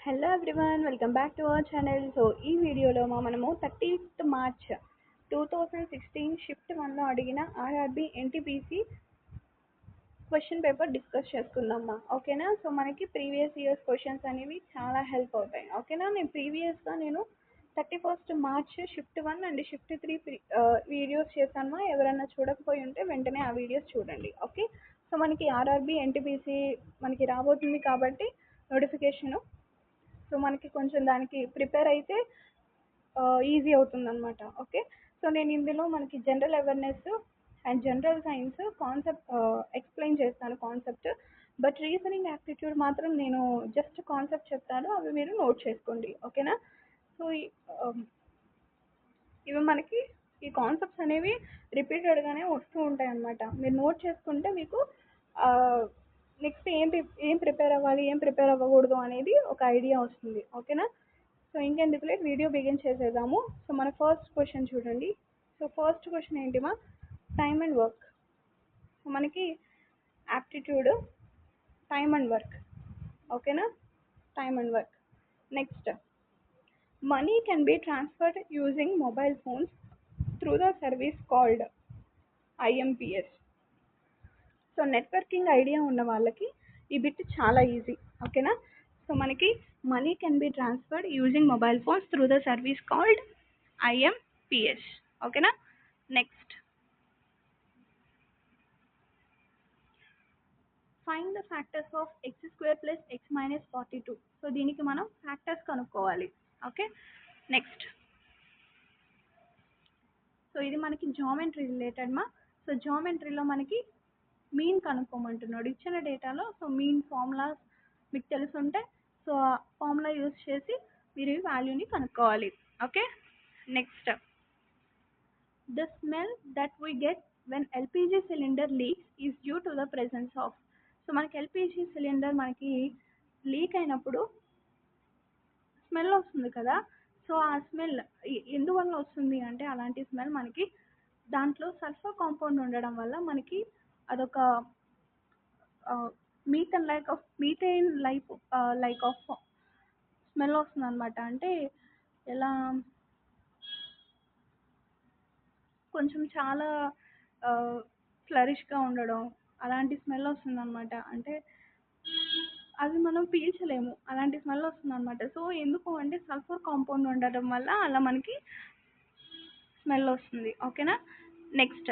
Hello everyone, welcome back to our channel. So ఈ వీడియోలో మనము 30th మార్చ్ 2016 షిఫ్ట్ 1లో అడిగిన RRB NTPC question paper discuss చేసుకుందామా. ఓకేనా. సో మనకి ప్రీవియస్ ఇయర్స్ క్వశ్చన్స్ అనేవి చాలా హెల్ప్ అవుతాయి. ఓకేనా. నేను ప్రీవియస్గా 31st March shift 1 and shift 3 videos చేశాను. ఎవరైనా చూడకపోయి ఉంటే వెంటనే ఆ వీడియోస్ చూడండి. ఓకే. సో మనకి ఆర్ఆర్బి ఎన్టీపీసీ మనకి రాబోతుంది కాబట్టి నోటిఫికేషను. సో మనకి కొంచెం దానికి ప్రిపేర్ అయితే ఈజీ అవుతుంది అనమాట. ఓకే. సో నేను ఇందులో మనకి general awareness and general science concept explain చేస్తాను కాన్సెప్ట్. బట్ రీజనింగ్ యాప్టిట్యూడ్ మాత్రం నేను జస్ట్ కాన్సెప్ట్ చెప్తాను, అవి మీరు నోట్ చేసుకోండి. ఓకేనా. సో ఇవి మనకి ఈ కాన్సెప్ట్స్ అనేవి రిపీటెడ్గానే వస్తూ ఉంటాయి అన్నమాట. మీరు నోట్ చేసుకుంటే మీకు నెక్స్ట్ ఏం ప్రిపేర్ అవ్వాలి, ఏం ప్రిపేర్ అవ్వకూడదు అనేది ఒక ఐడియా వస్తుంది. ఓకేనా. సో ఇంకెందుకు లేట్ వీడియో బిగిన్ చేసేద్దాము. సో మన ఫస్ట్ క్వశ్చన్ చూడండి. సో ఫస్ట్ క్వశ్చన్ ఏంటిమా, టైమ్ అండ్ వర్క్. సో మనకి యాప్టిట్యూడ్ టైమ్ అండ్ వర్క్. ఓకేనా. Time and work. Next, money can be transferred using mobile phones through the service called IMPS. So networking idea ఉన్న వాళ్ళకి ఈ bit చాలా easy. ఓకేనా. So మనకి money can be transferred using mobile phones through the service called IMPS. ఓకేనా. Next, find the factors of X square plus X minus 42. So దీనికి మనం factors కనుక్కోవాలి. ఓకే. నెక్స్ట్, సో ఇది మనకి జామెట్రీ రిలేటెడ్ మా. So జామెట్రీలో మనకి mean కనుక్కోమంటున్నాడు ఇచ్చిన డేటాలో. సో మీన్ ఫార్ములా మీకు తెలుసుంటే సో ఫార్ములా యూజ్ చేసి మీరు ఈ వాల్యూని కనుక్కోవాలి. Okay. Next, the smell that we get when LPG cylinder leaks is due to the presence of. So మనకి ఎల్పిజి సిలిండర్ మనకి లీక్ అయినప్పుడు స్మెల్ వస్తుంది కదా. సో ఆ స్మెల్ ఎందువల్ల వస్తుంది అంటే, అలాంటి స్మెల్ మనకి దాంట్లో సల్ఫర్ కాంపౌండ్ ఉండడం వల్ల మనకి అదొక మీథైన్ లైక్ ఆఫ్ స్మెల్ వస్తుంది అనమాట. అంటే ఎలా, కొంచెం చాలా ఫ్లరిష్గా ఉండడం అలాంటి స్మెల్ వస్తుంది అనమాట. అంటే అది మనం పీల్చలేము, అలాంటి స్మెల్ వస్తుంది అనమాట. సో ఎందుకు అంటే సల్ఫర్ కాంపౌండ్ ఉండడం వల్ల అలా మనకి స్మెల్ వస్తుంది. ఓకేనా. నెక్స్ట్,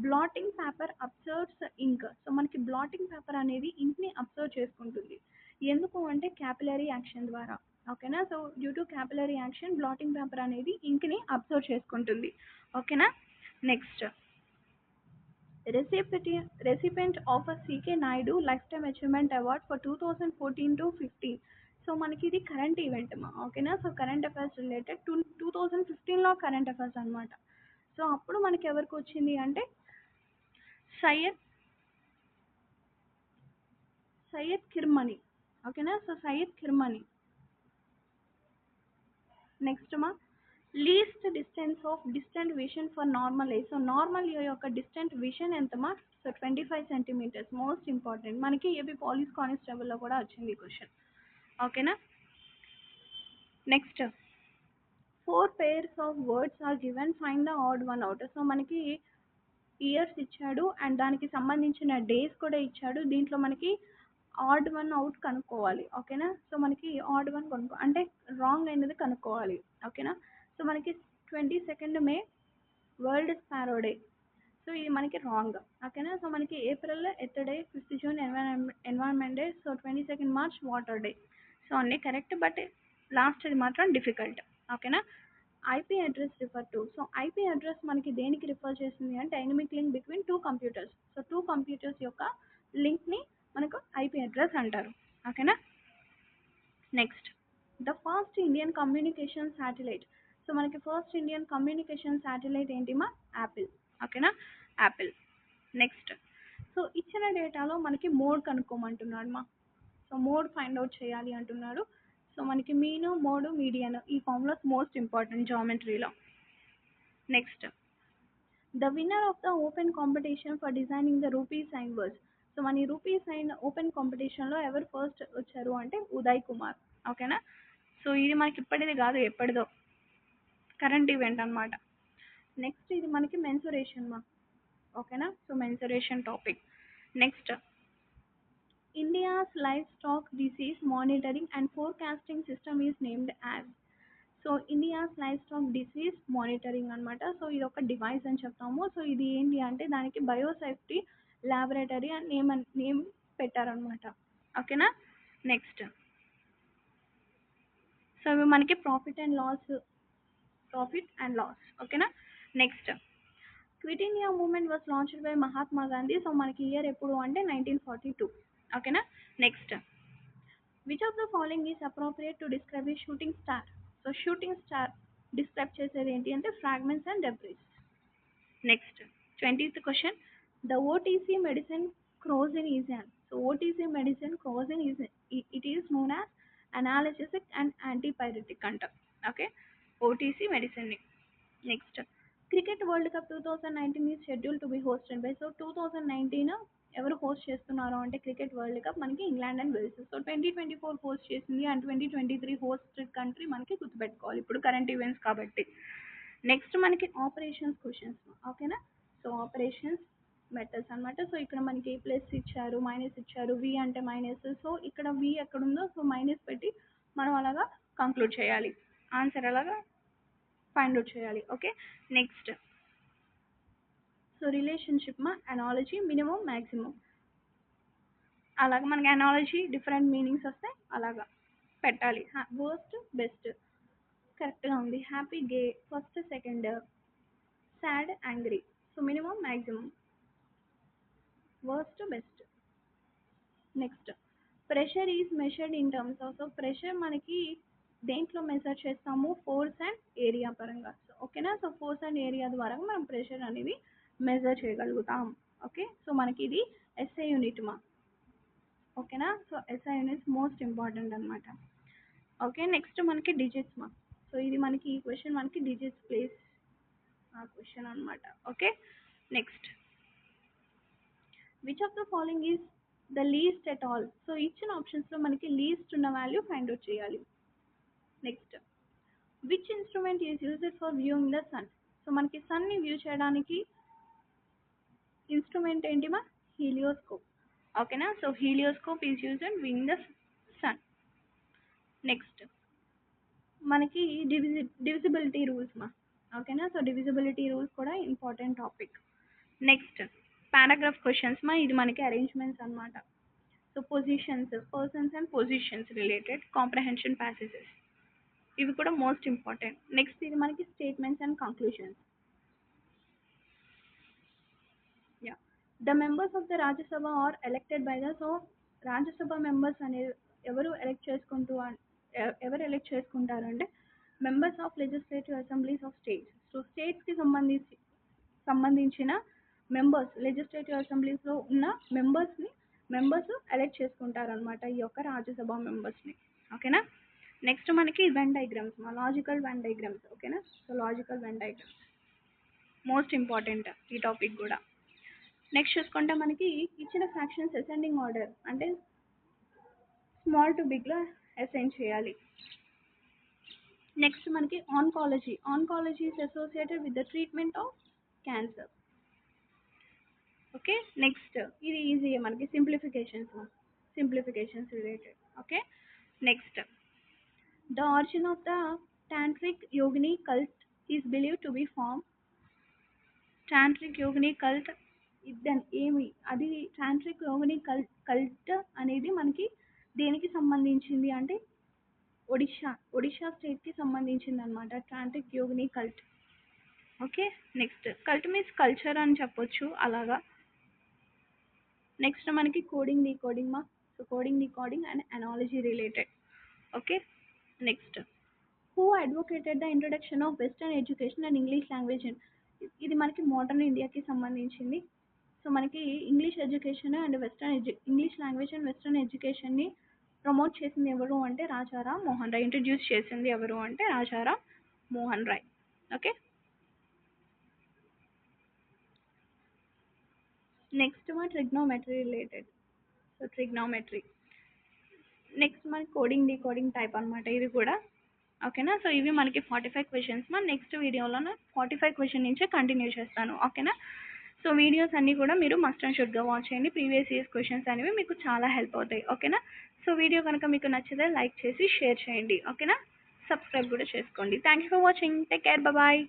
బ్లాటింగ్ పేపర్ అబ్జర్వ్స్ ఇంక్. సో మనకి బ్లాటింగ్ పేపర్ అనేది ఇంక్ని అబ్జర్వ్ చేసుకుంటుంది. ఎందుకు అంటే క్యాపిలరీ యాక్షన్ ద్వారా. ఓకేనా. So due to capillary action blotting paper అనేది ఇంక్ని అబ్జర్వ్ చేసుకుంటుంది. ఓకేనా. Next, recipient of a CK Naidu Lifetime Achievement Award for 2014 to 15. So మనకి ఇది కరెంట్ ఈవెంట్ మా. ఓకేనా. సో కరెంట్ అఫైర్స్ రిలేటెడ్ 2015లో కరెంట్ అఫైర్స్ అనమాట. సో అప్పుడు మనకి ఎవరికి వచ్చింది అంటే సయ్యద్ కిర్మని. ఓకేనా. సో సయ్యద్ కిర్మని. నెక్స్ట్ మా, least distance of distant vision for normal eye. So normal eye యొక్క డిస్టెంట్ విషన్ ఎంతమా, సో 25 సెంటీమీటర్స్. మోస్ట్ ఇంపార్టెంట్, మనకి ఏబీ పోలీస్ కానిస్టేబుల్లో కూడా వచ్చింది క్వశ్చన్. ఓకేనా. Next, 4 pairs of words are given, find the odd one out. So మనకి years ఇచ్చాడు and దానికి సంబంధించిన డేస్ కూడా ఇచ్చాడు. దీంట్లో మనకి ఆడ్ వన్ అవుట్ కనుక్కోవాలి. ఓకేనా. సో మనకి ఆడ్ వన్ అంటే రాంగ్ అయినది కనుక్కోవాలి. ఓకేనా. సో మనకి 22nd మే వరల్డ్ స్పారో డే. సో ఇది మనకి రాంగ్. ఓకేనా. సో మనకి April earth day, 5th June environment day, so 22nd March water day. So అన్నీ కరెక్ట్, బట్ లాస్ట్ ఇది మాత్రం డిఫికల్ట్. ఓకేనా. IP address refer to. So IP address మనకి దేనికి రిఫర్ చేస్తుంది అంటే dynamic link between 2 computers. So 2 computers యొక్క లింక్ని మనకు ఐపీ అడ్రస్ అంటారు. ఓకేనా. Next, the first Indian communication satellite. So మనకి ఫస్ట్ ఇండియన్ కమ్యూనికేషన్ శాటిలైట్ ఏంటిమా, యాపిల్. ఓకేనా. యాపిల్. నెక్స్ట్, సో ఇచ్చిన డేటాలో మనకి మోడ్ కనుక్కోమంటున్నాడు మా. సో మోడ్ ఫైండ్ అవుట్ చేయాలి అంటున్నాడు. సో మనకి మీను, మోడు, మీడియన్, ఈ ఫార్ములాస్ మోస్ట్ ఇంపార్టెంట్ జామెట్రీలో. Next, the winner of the open competition for designing the rupee sign words. So మన రూపీ సైన్ ఓపెన్ కాంపిటీషన్లో ఎవరు ఫస్ట్ వచ్చారు అంటే ఉదయ్ కుమార్. ఓకేనా. సో ఇది మనకి ఇప్పటిది కాదు, ఎప్పటిదో కరెంట్ ఈవెంట్ అన్నమాట. నెక్స్ట్ ఇది మనకి మెన్సురేషన్ మా. ఓకేనా. So mensuration topic. Next India's livestock disease monitoring and forecasting system is named as. So India's livestock disease monitoring అనమాట. సో ఇది ఒక డివైస్ అని చెప్తాము. సో ఇది ఏంటి అంటే దానికి బయోసేఫ్టీ ల్యాబొరేటరీ అని నేమ్ పెట్టారనమాట. ఓకేనా. నెక్స్ట్ సో ఇవి మనకి ప్రాఫిట్ అండ్ లాస్. ఓకేనా. Next quit India movement was launched by Mahatma Gandhi. So మనకి ఇయర్ ఎప్పుడు అంటే 1942. ఓకేనా. Next which of the following is appropriate to describe a shooting star. So shooting star describe చేసేది ఏంటి అంటే fragments and debris. Next 20th question the OTC medicine Crocin is an. So OTC medicine Crocin is it is known as analgesic and antipyretic అంట. Okay. OTC medicine. Next cricket world cup 2019 is scheduled to be hosted by. So 2019 ఎవరు host చేస్తున్నారు అంటే cricket world cup మనకి England and Wales. So 2024 host చేసింది and 2023 host country మనకి గుర్తుపెట్టుకోవాలి ఇప్పుడు current events కాబట్టి. నెక్స్ట్ మనకి ఆపరేషన్స్ క్వశ్చన్స్. ఓకేనా. సో ఆపరేషన్స్ మెథడ్స్ అన్నమాట. సో ఇక్కడ మనకి ప్లస్ ఇచ్చారు, మైనస్ ఇచ్చారు, వి అంటే మైనస్. సో ఇక్కడ వి ఎక్కడ ఉందో సో మైనస్ పెట్టి మనం అలాగా కంక్లూడ్ చేయాలి, ఆన్సర్ అలాగా ఫైండ్ అవుట్ చేయాలి. ఓకే. నెక్స్ట్ సో రిలేషన్షిప్ మా అనాలజీ మినిమం మ్యాక్సిమం అలాగా మనకి అనాలజీ డిఫరెంట్ మీనింగ్స్ వస్తాయి అలాగా పెట్టాలి. వర్స్ట్ బెస్ట్ కరెక్ట్గా ఉంది. Happy gay first second, sad angry. So minimum maximum worst best. Next pressure is measured in terms of. So pressure మనకి దేంట్లో మెజర్ చేస్తాము ఫోర్స్ అండ్ ఏరియా పరంగా. సో ఓకేనా. సో ఫోర్స్ అండ్ ఏరియా ద్వారా మనం pressure అనేది మెజర్ చేయగలుగుతాం. Okay. So మనకి ఇది ఎస్ఐ యూనిట్ మా. ఓకేనా. So SI units most important అనమాట. ఓకే. నెక్స్ట్ మనకి డిజిట్స్ మా. సో ఇది మనకి ఈ క్వశ్చన్ మనకి డిజిట్స్ ప్లేస్ ఆ క్వశ్చన్ అనమాట. Okay. Next which of the following is the least at all. So ఇచ్చిన ఆప్షన్స్లో మనకి లీస్ట్ ఉన్న వాల్యూ ఫైండ్ అవుట్ చేయాలి. Next which instrument is used for viewing the sun. So మనకి సన్ని వ్యూ చేయడానికి ఇన్స్ట్రుమెంట్ ఏంటి మా హీలియోస్కోప్. ఓకేనా. So helioscope is used and viewing the sun. Next మనకి డివిజిబిలిటీ రూల్స్ మా. ఓకేనా. సో డివిజిబిలిటీ రూల్స్ కూడా important topic. Next paragraph questions మా. ఇది మనకి అరేంజ్మెంట్స్ అనమాట. So positions persons and positions related comprehension passages ఇవి కూడా మోస్ట్ ఇంపార్టెంట్. నెక్స్ట్ ఇది మనకి statements and conclusions. Yeah the members of the Rajya Sabha are elected by the. So Rajya Sabha members అనేది ఎవరు ఎలెక్ట్ చేసుకుంటారు అంటే members of legislative assemblies of states. So స్టేట్స్కి సంబంధించిన మెంబర్స్ లెజిస్లేటివ్ అసెంబ్లీస్లో ఉన్న మెంబర్స్ ఎలెక్ట్ చేసుకుంటారు అనమాట ఈ యొక్క రాజ్యసభ మెంబర్స్ని. ఓకేనా. నెక్స్ట్ మనకి వెన్ డయాగ్రామ్స్ మా లాజికల్ వెన్ డయాగ్రామ్స్. ఓకేనా. So logical Venn diagrams most important ఈ టాపిక్ కూడా. నెక్స్ట్ చూసుకుంటే మనకి ఇచ్చిన ఫ్రాక్షన్స్ అసెండింగ్ ఆర్డర్ అంటే స్మాల్ టు బిగ్లో అసైన్ చేయాలి. నెక్స్ట్ మనకి oncology is associated with the treatment of cancer. Okay. Next ఇది ఈజీ మనకి simplifications related. Okay. Next the origin of the tantric yogini cult is believe to be form. Tantric yogini cult ఏమి అది టాంట్రిక్ yogini cult అనేది మనకి దేనికి సంబంధించింది అంటే ఒడిషా స్టేట్కి సంబంధించింది అనమాట tantric yogini cult. Okay. Next cult means culture అని చెప్పొచ్చు అలాగా. నెక్స్ట్ మనకి కోడింగ్ డీకోడింగ్ మా. So coding decoding and analogy related. Okay. Next who advocated the introduction of western education and English language. ఇది మనకి మోడర్న్ ఇండియాకి సంబంధించింది. సో మనకి English education and English language and western ఎడ్యుకేషన్ని ప్రమోట్ చేసింది ఎవరు అంటే రాజారాం మోహన్ రాయ్. ఇంట్రడ్యూస్ చేసింది ఎవరు అంటే Rajaram Mohan Roy. Okay. Next trigonometry related. So trigonometry next మనకి కోడింగ్ డీకోడింగ్ టైప్ అనమాట ఇది కూడా. ఓకేనా. సో ఇవి మనకి 45 క్వశ్చన్స్ మా. నెక్స్ట్ వీడియోలో 45 క్వశ్చన్ నుంచే కంటిన్యూ చేస్తాను. ఓకేనా. సో వీడియోస్ అన్నీ కూడా మీరు మస్ట్ అండ్ షుడ్గా వాచ్ చేయండి. ప్రీవియస్ ఇయర్స్ క్వశ్చన్స్ అనేవి మీకు చాలా హెల్ప్ అవుతాయి. ఓకేనా. సో వీడియో కనుక మీకు నచ్చితే లైక్ చేసి షేర్ చేయండి. ఓకేనా. సబ్స్క్రైబ్ కూడా చేసుకోండి. Thank you for watching. Take care. Bye.